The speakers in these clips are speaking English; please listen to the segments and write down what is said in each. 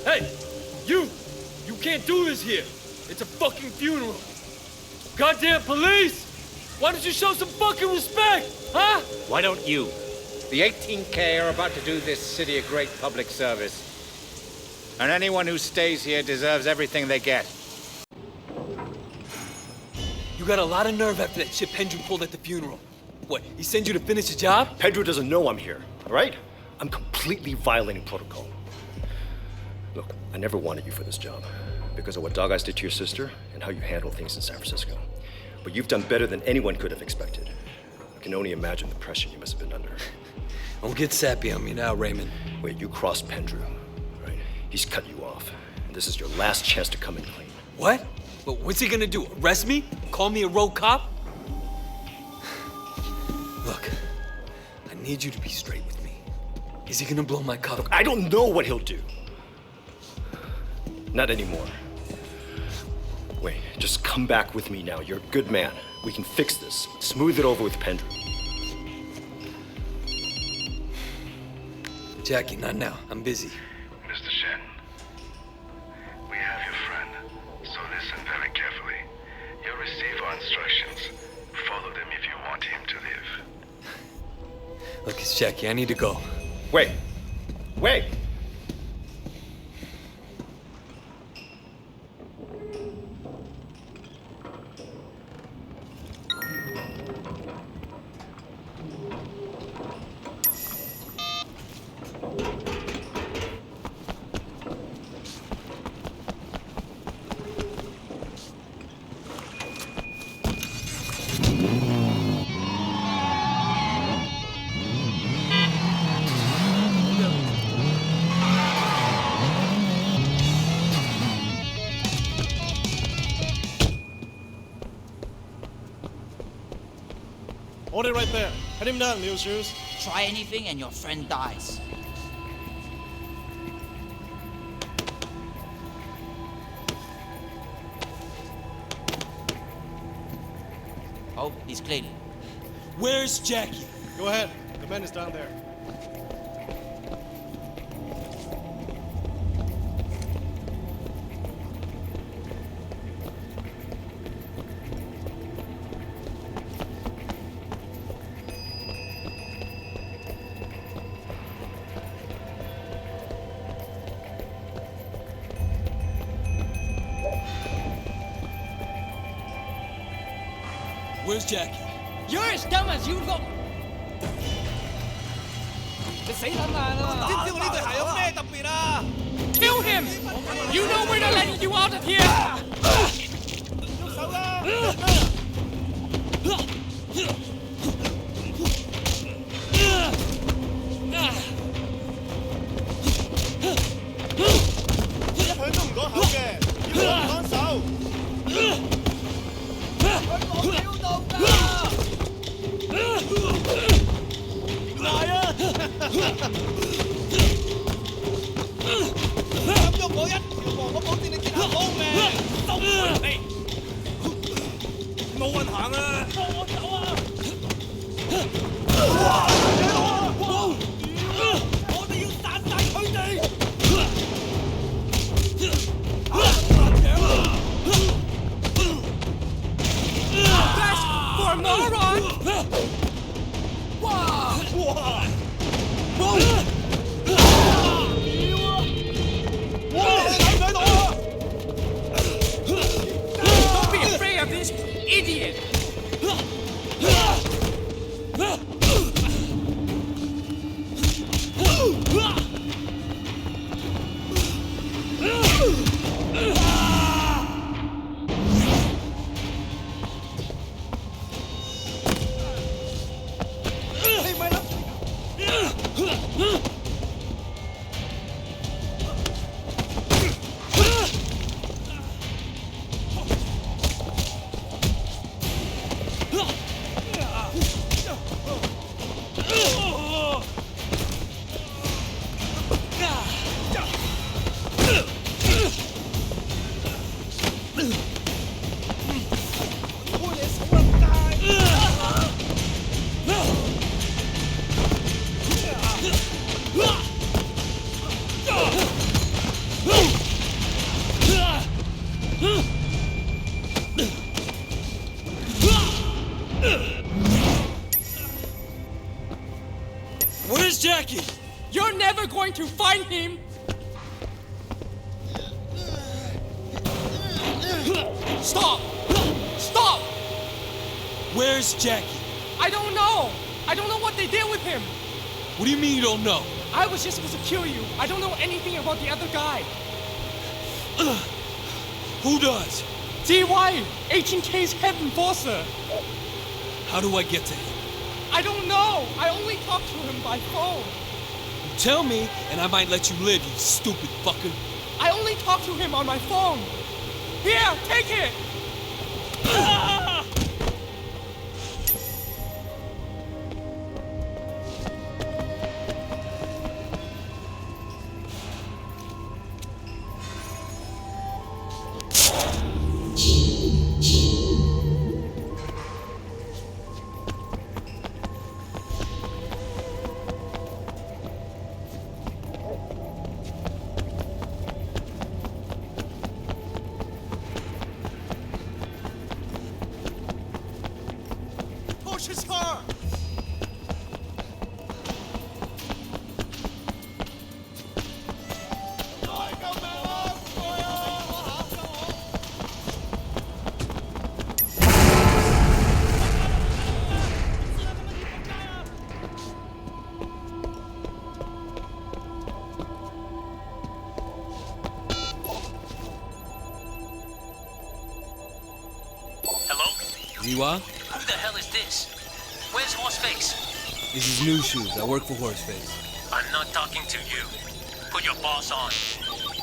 Hey! You! You can't do this here! It's a fucking funeral! Goddamn police! Why don't you show some fucking respect, huh? Why don't you? The 18K are about to do this city a great public service. And anyone who stays here deserves everything they get. You got a lot of nerve after that shit Pendrew pulled at the funeral. What, he sent you to finish the job? Pendrew doesn't know I'm here, all right? I'm completely violating protocol. Look, I never wanted you for this job because of what Dog Eyes did to your sister and how you handle things in San Francisco. But you've done better than anyone could have expected. I can only imagine the pressure you must have been under. Don't get sappy on me now, Raymond. Wait, you crossed Pendrew, right? He's cut you off. And this is your last chance to come in clean. What? But what's he gonna do? Arrest me? Call me a rogue cop? Look, I need you to be straight with me. Is he gonna blow my cover? Look, I don't know what he'll do. Not anymore. Wait, just come back with me now. You're a good man. We can fix this. Smooth it over with Pendrew. Jackie, not now. I'm busy. Mr. Shen, we have your friend, so listen very carefully. You'll receive our instructions. Follow them if you want him to live. Look, it's Jackie. I need to go. Wait. Wait! Hold it right there. Head him down, Mule Shoes. Try anything and your friend dies. Oh, he's clean. Where's Jackie? Go ahead. The man is down there. Where's Jackie? You're as dumb as you look. 你死撚爛啦！知唔知我呢對鞋有咩特別啊 ？Kill him! You know we're not letting you out of here! 喐手啦！一向都唔講口嘅，要我幫手。咁喐我一條毛，我保證你見下好命。收門皮，冇運行啊！放我走啊！我哋要殺晒佢哋！For a moron! Wow! Wow! to find him. Stop! Stop! Where's Jackie? I don't know. I don't know what they did with him. What do you mean you don't know? I was just supposed to kill you. I don't know anything about the other guy. Who does? DY, H&K's head enforcer. How do I get to him? I don't know. I only talked to him by phone. Tell me, and I might let you live, you stupid fucker. I only talked to him on my phone. Here, take it. Push his car! Hello? Ziwa? Who the hell is this? Where's Horseface? This is New Shoes. I work for Horseface. I'm not talking to you. Put your boss on.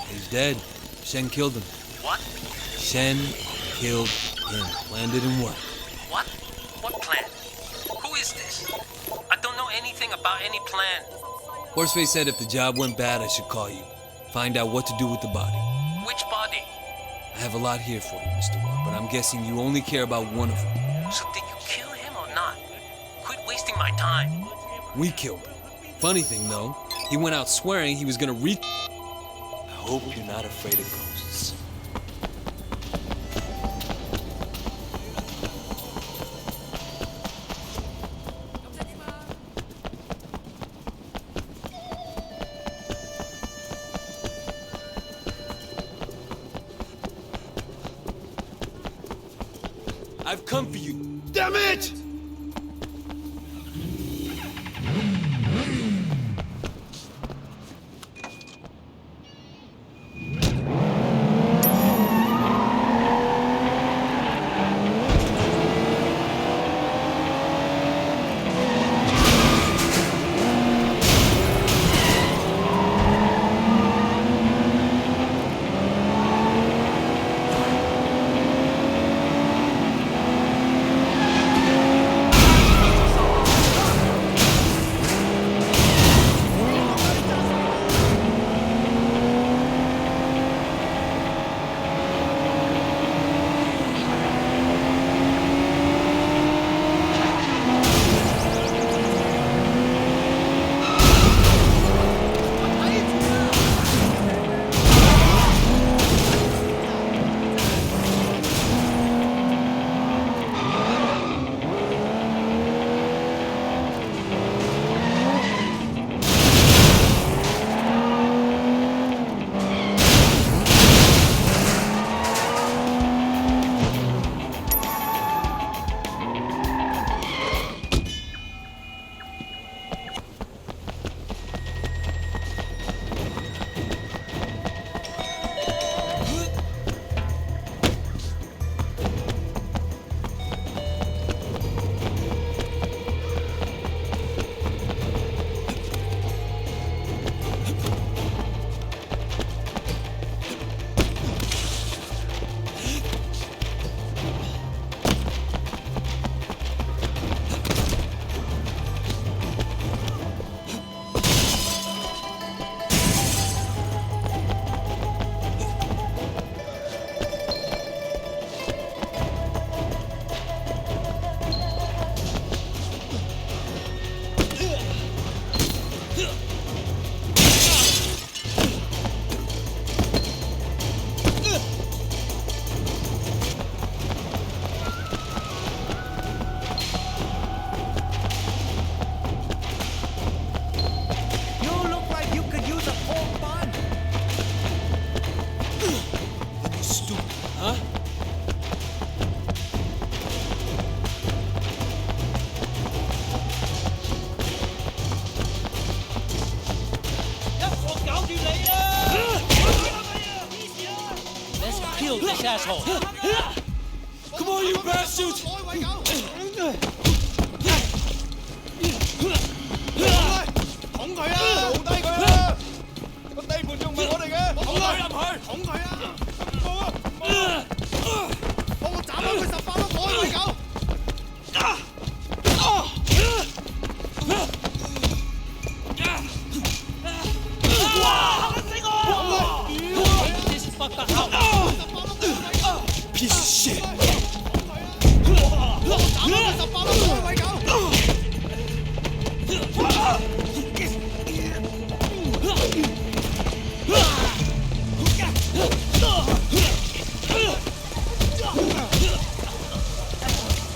He's dead. Shen killed him. What? Shen killed him. Plan didn't work. What? What plan? Who is this? I don't know anything about any plan. Horseface said if the job went bad, I should call you. Find out what to do with the body. Which body? I have a lot here for you, Mr. Webb, but I'm guessing you only care about one of them. So did you kill him or not? Quit wasting my time. We killed him. Funny thing, though, he went out swearing he was gonna I hope you're not afraid of ghosts. I've come for you. Damn it! kill this asshole. Come on, you bastards! 捅佢啊！做低佢啊！個地盤仲唔係我哋嘅？捅佢入去！捅佢啊！冇啊！幫我斬開佢18粒海龜狗！哇！嚇死我！This fucked up. Piece of shit! 幫我斬開佢18粒海龜狗！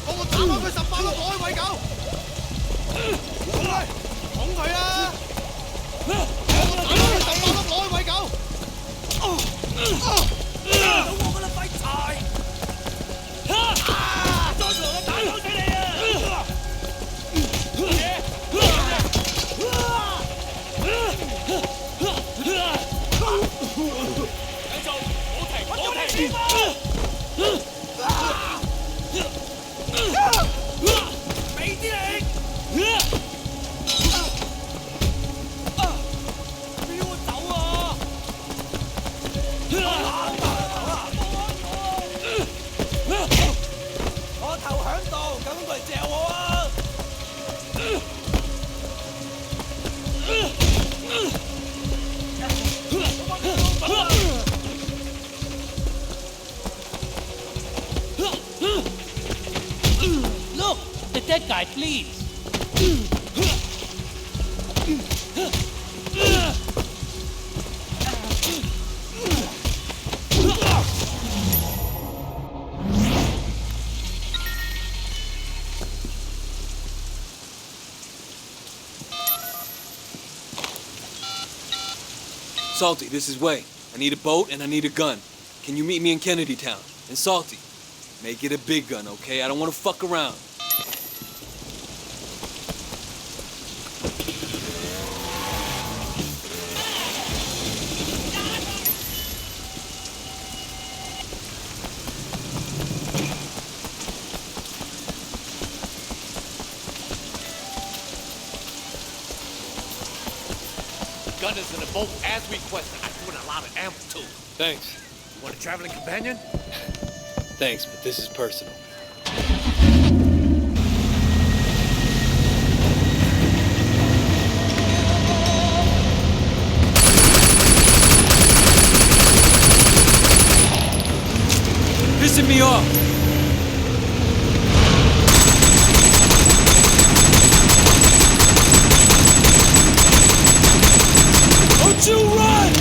幫我斬開佢18粒海龜狗！捅佢啊！幫我斬開佢18粒海龜狗！到我㗎啦，廢柴！再同我打到死你啊！ Look, the dead guy bleeds. Salty, this is Way. I need a boat and I need a gun. Can you meet me in Kennedy Town? And Salty, make it a big gun, okay? I don't want to fuck around. Gun is in the boat as requested. I put a lot of ammo too. Thanks. You want a traveling companion? Thanks, but this is personal. Pissing me off! Don't you run!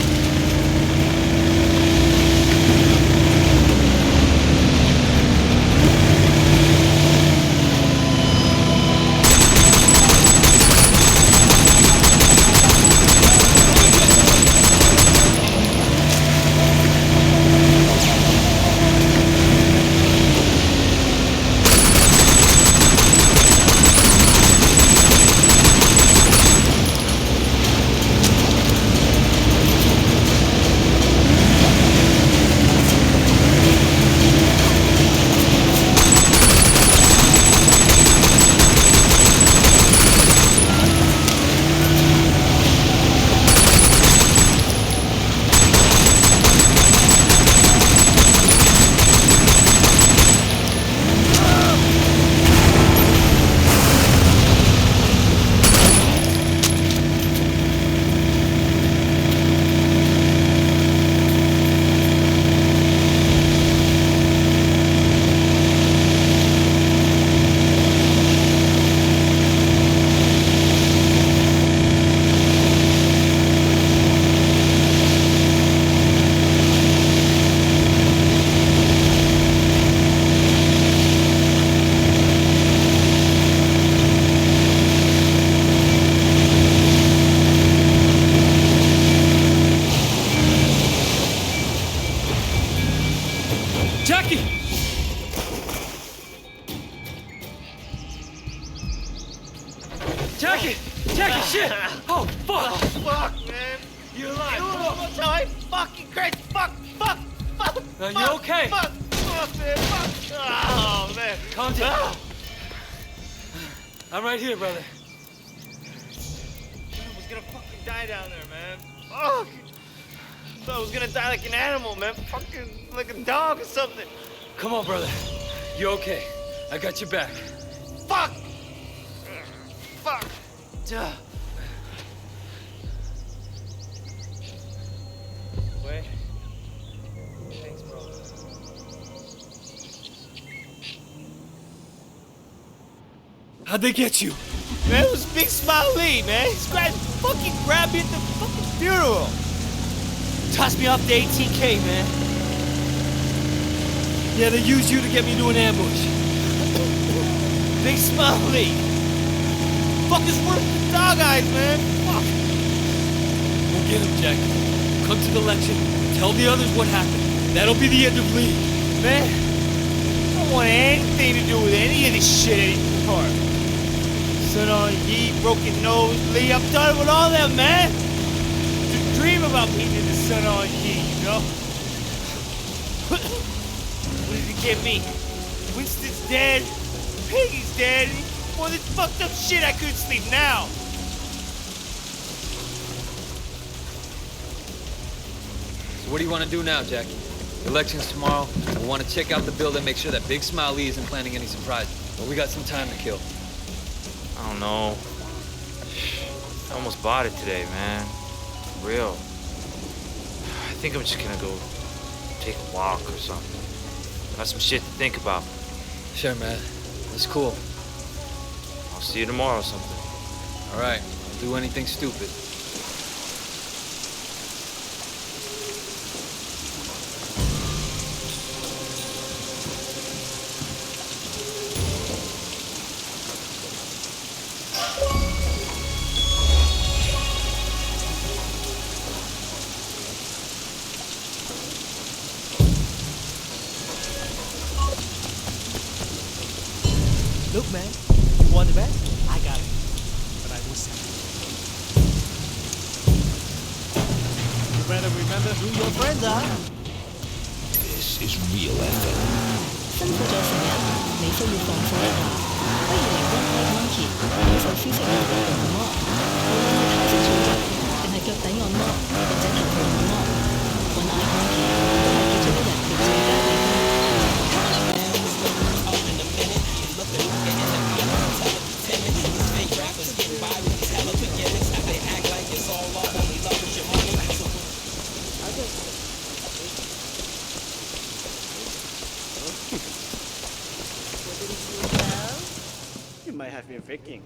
Jackie! Jackie! Jackie, shit! Oh, fuck! Fuck, man. You alive? You know what? Fucking great. Fuck. You okay? Fuck, man, fuck. Oh, man. Calm down. I'm right here, brother. I was gonna fucking die down there, man. Fuck. I thought I was gonna die like an animal, man. Fucking like a dog or something. Come on, brother. You okay? I got your back. Fuck. Fuck. Duh. Wait. Thanks, bro. How'd they get you? Man, it was Big Smile Lee, man. He fucking grabbed me at the fucking funeral. Tossed me off the 18K, man. Yeah, they used you to get me to an ambush. Big Smile Lee. Fuck is worse than dog eyes, man. Fuck. We'll get him, Jack. Come to the lecture. Tell the others what happened. That'll be the end of Lee. Man, I don't want anything to do with any of this shit anymore. Son on Yi, broken nose, Lee, I'm done with all that, man. Just dream about being in the Son on Yi, you know? What did it get me? Winston's dead, Peggy's dead, all this fucked up shit, I couldn't sleep now. So what do you want to do now, Jackie? The election's tomorrow. We want to check out the building, make sure that Big Smile Lee isn't planning any surprises. But we got some time to kill. I don't know. I almost bought it today, man. For real. I think I'm just gonna go take a walk or something. Got some shit to think about. Sure, man. It's cool. I'll see you tomorrow or something. All right, don't do anything stupid. Look, man, you want the best? I got it. But I will sell it. You better remember who your friends are. This is real FM. 辛苦咗成日，你需要放鬆一下，不如嚟 One Night Monkey 享受舒適療癒按摩。無論係泰式草藥，定係腳底按摩，或者頭部按摩，One Night Monkey 都係其中一日嘅最佳地方。You might have been faking.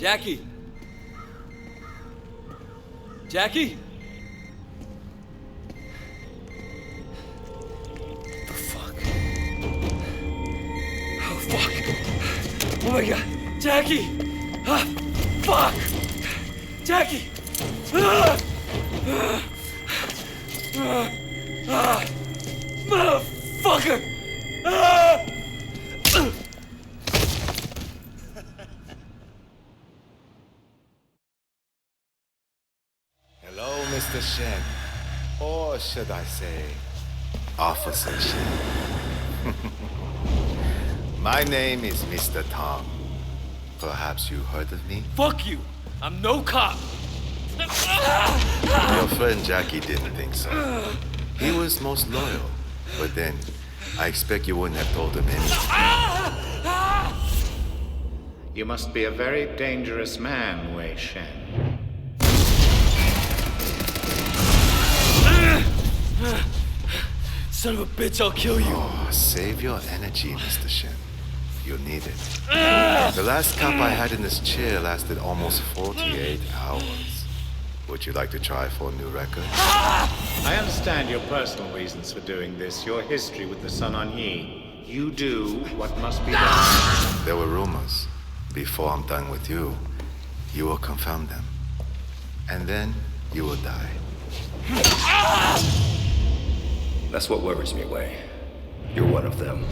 Jackie! Jackie? The fuck? Oh, fuck. Oh my god. Jackie! Ah, fuck! Jackie! Motherfucker! Hello, Mr. Shen. Or should I say, Officer Shen. My name is Mr. Tom. Perhaps you heard of me? Fuck you! I'm no cop! Your friend Jackie didn't think so. He was most loyal. But then, I expect you wouldn't have told him anything. You must be a very dangerous man, Wei Shen. Son of a bitch, I'll kill you. Oh, save your energy, Mr. Shen. You'll need it. The last cup I had in this chair lasted almost 48 hours. Would you like to try for a new record? I understand your personal reasons for doing this, your history with the Sun On Yi. You do what must be done. There were rumors. Before I'm done with you, you will confirm them. And then you will die. That's what worries me, Wei. You're one of them.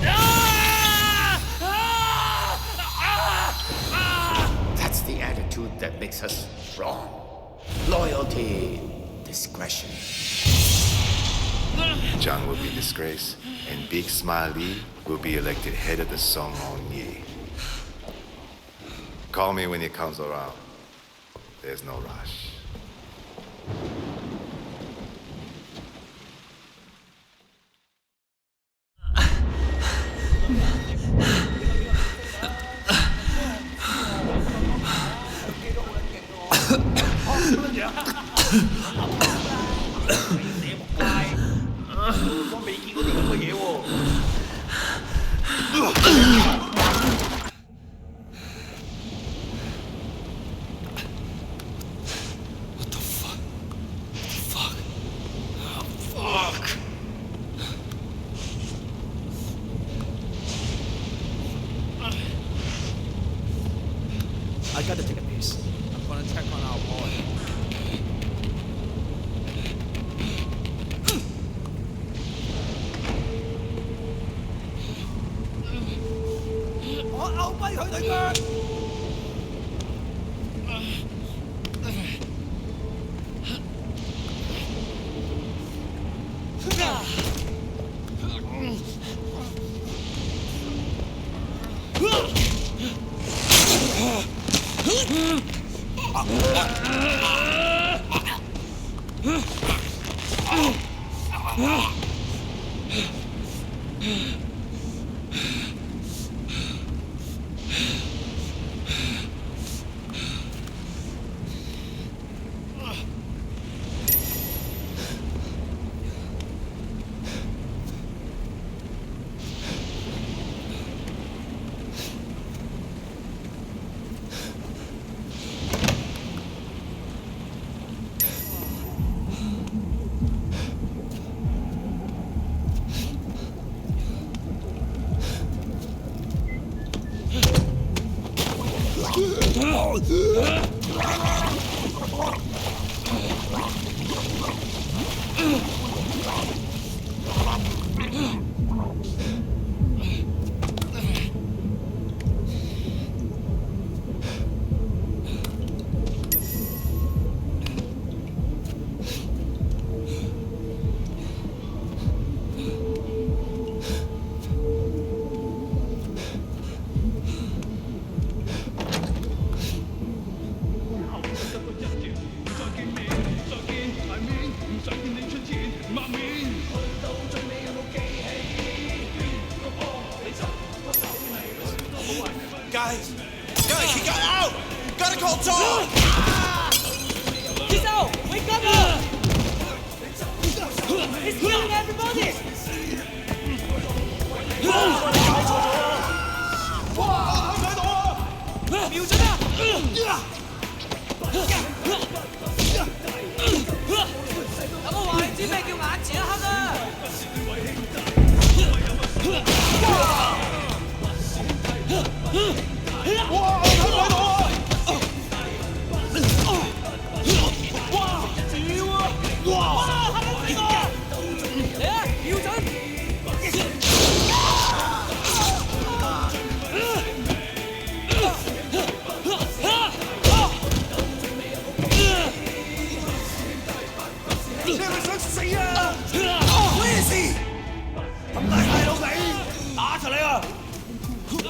That's the attitude that makes us strong. Loyalty, discretion. John will be disgraced, and Big Smile Lee will be elected head of the Sun On Yi. Call me when he comes around. There's no rush. I gotta take a piece. I'm gonna check on our boy. Guys, he got out! Gotta call Tom! He's out! Wake up! He's killing everybody! 哇！睇唔睇到啊？哇！屌啊！哇！嚇到死我！嚟啊！瞄準！ 你係咪想死啊？咩事？咁大細佬你打出嚟啊！到底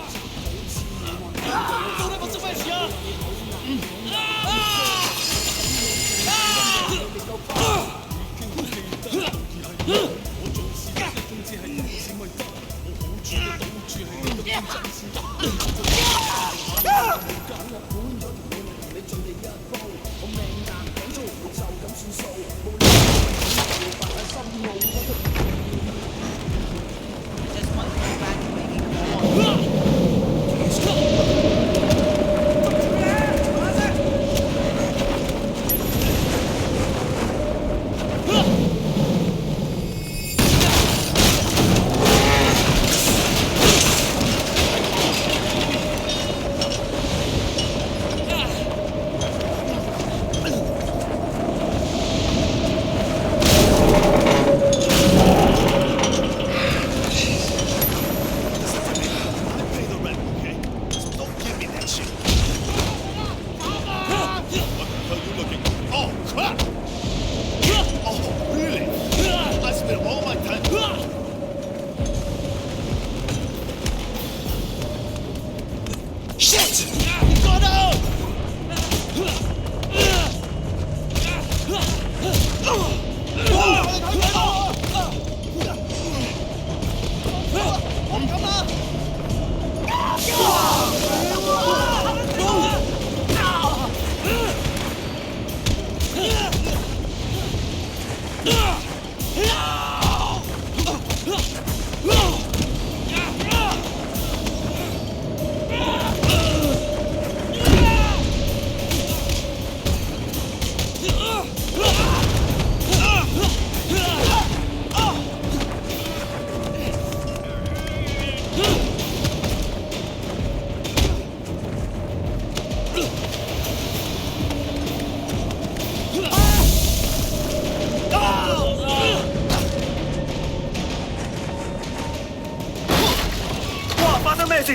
發生咩事啊？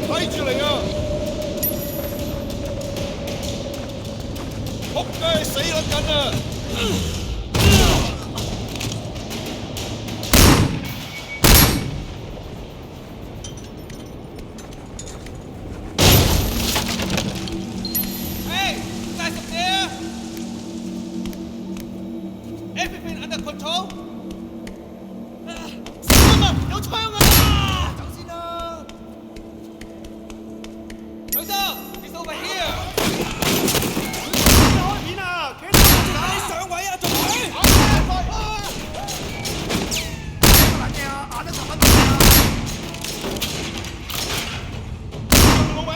睇住嚟啊！仆街死撚緊啊！Hey, guys up there? Everything under control? 小心啊！有槍啊！走先啦！ He's over here！ 開片啊！企喺上位啊！仲佢！乜嘢啊？眼都十分鐘啊！老尾！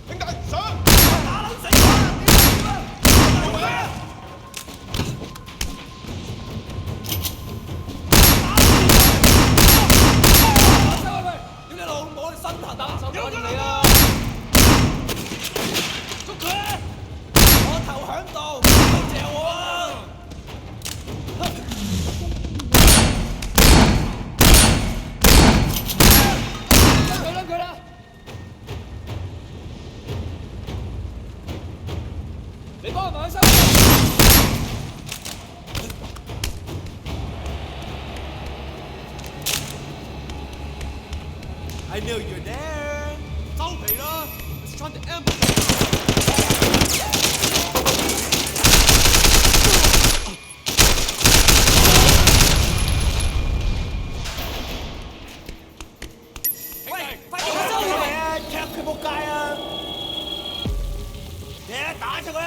兄弟上！打撚死我！老尾！ 身痕啊！手緊你啦！捉佢！我頭響度，你嚼我啊！擸佢啦！你幫佢埋身。I knew you're there. 收皮啦 ！Let's try the ambulance. 喂，快啲收皮啊！踢佢仆街啊！你打出佢啊！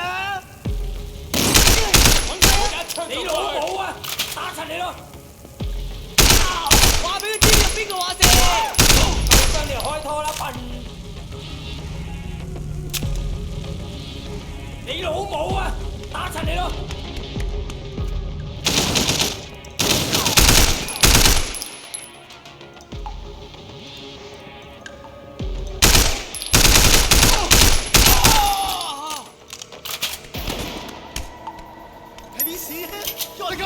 你老母啊！打柒你咯！話俾佢知邊個話事！ 將你開拖啦，笨！你你老母啊！打柒你咯！睇啲屎，再佢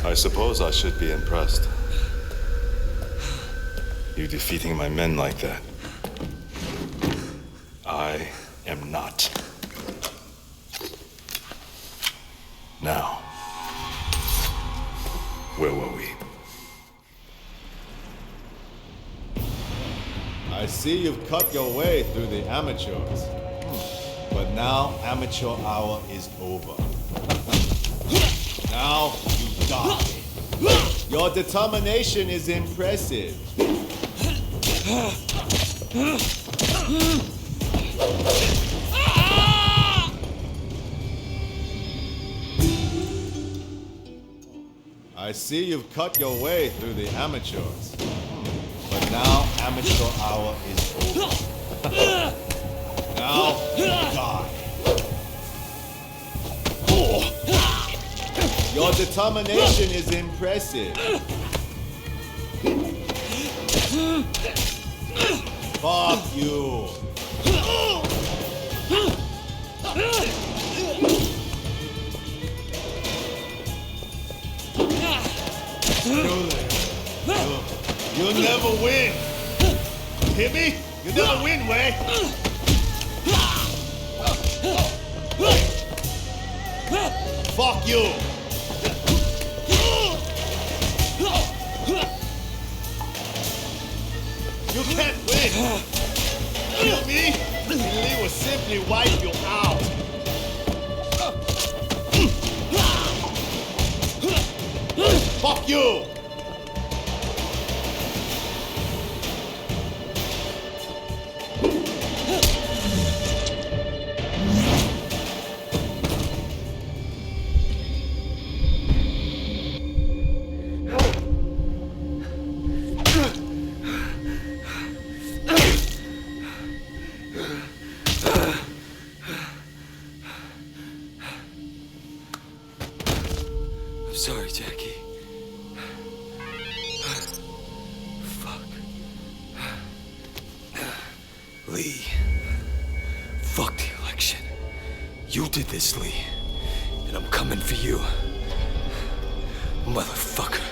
！I suppose I should be impressed. You defeating my men like that. I am not. Now, where were we? I see you've cut your way through the amateurs. But now amateur hour is over. Now you die. Your determination is impressive. I see you've cut your way through the amateurs. But now amateur hour is over. Now you die. Your determination is impressive. Fuck you. You'll never win. Hear me? You'll never win, Wei. Fuck you. You can't win. Kill me, and Lee will simply wipe you out. Fuck you. I'm sorry, Jackie. Fuck. Lee. Fuck the election. You did this, Lee. And I'm coming for you. Motherfucker.